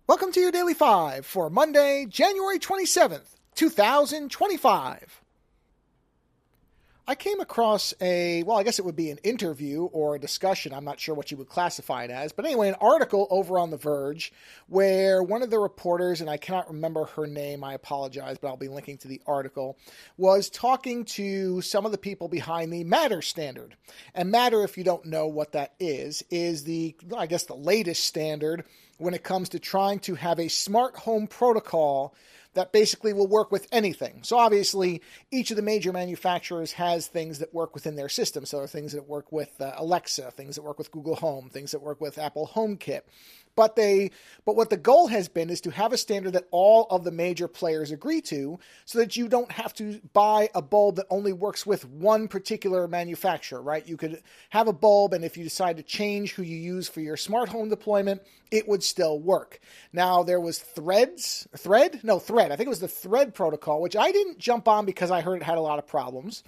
Welcome to your Daily 5 for Monday, January 27th, 2025. I came across I guess it would be an interview or a discussion. I'm not sure what you would classify it as. But anyway, an article over on The Verge where one of the reporters, and I cannot remember her name, I apologize, but I'll be linking to the article, was talking to some of the people behind the Matter standard. And Matter, if you don't know what that is the latest standard when it comes to trying to have a smart home protocol that basically will work with anything. So obviously, each of the major manufacturers has things that work within their system. So there are things that work with Alexa, things that work with Google Home, things that work with Apple HomeKit. But what the goal has been is to have a standard that all of the major players agree to so that you don't have to buy a bulb that only works with one particular manufacturer, right? You could have a bulb, and if you decide to change who you use for your smart home deployment, it would still work. Now, there was Thread. I think it was the Thread protocol, which I didn't jump on because I heard it had a lot of problems.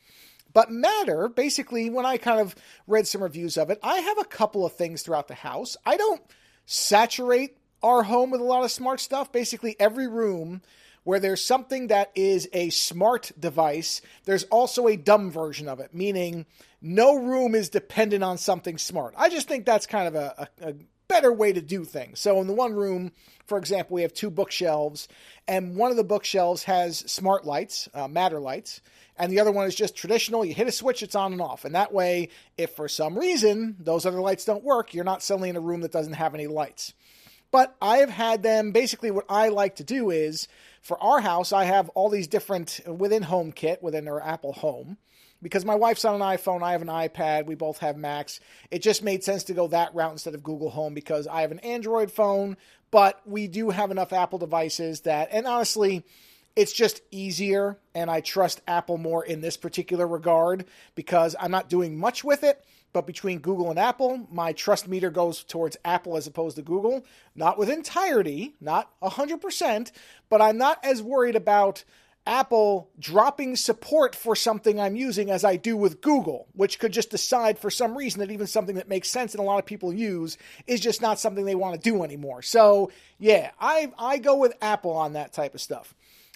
But Matter, basically, when I kind of read some reviews of it, I have a couple of things throughout the house. I don't saturate our home with a lot of smart stuff. Basically, every room where there's something that is a smart device, there's also a dumb version of it, meaning no room is dependent on something smart. I just think that's kind of a better way to do things. So in the one room, for example, we have two bookshelves, and one of the bookshelves has smart lights, Matter lights, and the other one is just traditional. You hit a switch, it's on and off. And that way, if for some reason those other lights don't work, you're not suddenly in a room that doesn't have any lights. But I have had them, basically what I like to do is, for our house, I have all these different, within HomeKit, within our Apple Home, because my wife's on an iPhone, I have an iPad, we both have Macs. It just made sense to go that route instead of Google Home because I have an Android phone, but we do have enough Apple devices that, and honestly, it's just easier, and I trust Apple more in this particular regard because I'm not doing much with it. But between Google and Apple, my trust meter goes towards Apple as opposed to Google. Not with entirety, not 100%, but I'm not as worried about Apple dropping support for something I'm using as I do with Google, which could just decide for some reason that even something that makes sense and a lot of people use is just not something they want to do anymore. So, yeah, I go with Apple on that type of stuff.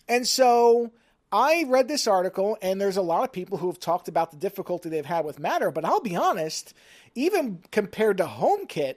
And so I read this article, and there's a lot of people who have talked about the difficulty they've had with Matter, but I'll be honest, even compared to HomeKit,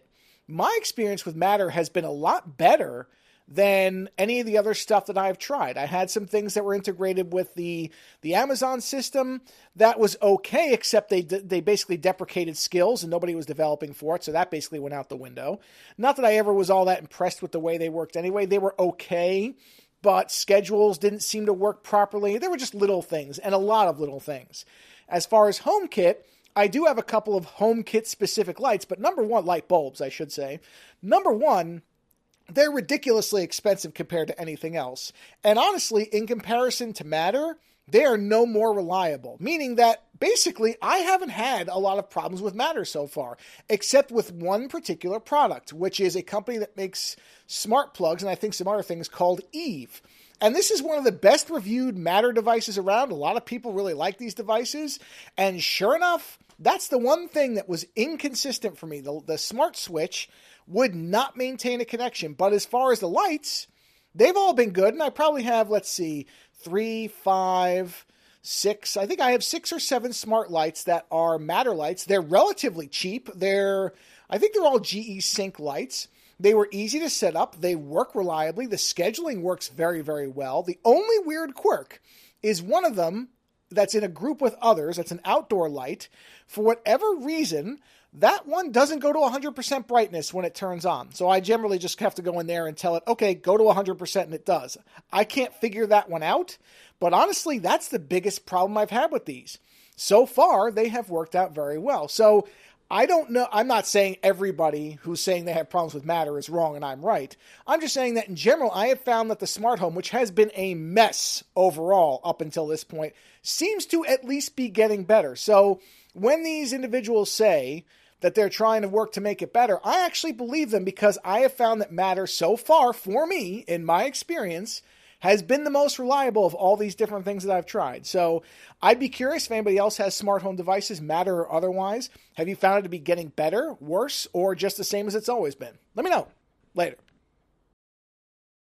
my experience with Matter has been a lot better than any of the other stuff that I've tried. I had some things that were integrated with the Amazon system that was okay, except they basically deprecated skills and nobody was developing for it, so that basically went out the window. Not that I ever was all that impressed with the way they worked anyway. They were okay, but schedules didn't seem to work properly. There were just little things, and a lot of little things. As far as HomeKit, I do have a couple of HomeKit-specific lights, but light bulbs, I should say. Number one, they're ridiculously expensive compared to anything else. And honestly, in comparison to Matter, they are no more reliable, meaning that basically I haven't had a lot of problems with Matter so far, except with one particular product, which is a company that makes smart plugs and I think some other things called Eve. And this is one of the best reviewed Matter devices around. A lot of people really like these devices. And sure enough, that's the one thing that was inconsistent for me. The smart switch would not maintain a connection. But as far as the lights, they've all been good. And I probably have, 3, 5, 6. I think I have 6 or 7 smart lights that are Matter lights. They're relatively cheap. I think they're all GE Sync lights. They were easy to set up. They work reliably. The scheduling works very, very well. The only weird quirk is one of them that's in a group with others. That's an outdoor light. For whatever reason, that one doesn't go to 100% brightness when it turns on. So I generally just have to go in there and tell it, okay, go to 100%, and it does. I can't figure that one out. But honestly, that's the biggest problem I've had with these. So far, they have worked out very well. So I don't know. I'm not saying everybody who's saying they have problems with Matter is wrong and I'm right. I'm just saying that in general, I have found that the smart home, which has been a mess overall up until this point, seems to at least be getting better. So when these individuals say that they're trying to work to make it better, I actually believe them because I have found that Matter so far, for me, in my experience, has been the most reliable of all these different things that I've tried. So I'd be curious if anybody else has smart home devices, Matter or otherwise. Have you found it to be getting better, worse, or just the same as it's always been? Let me know. Later.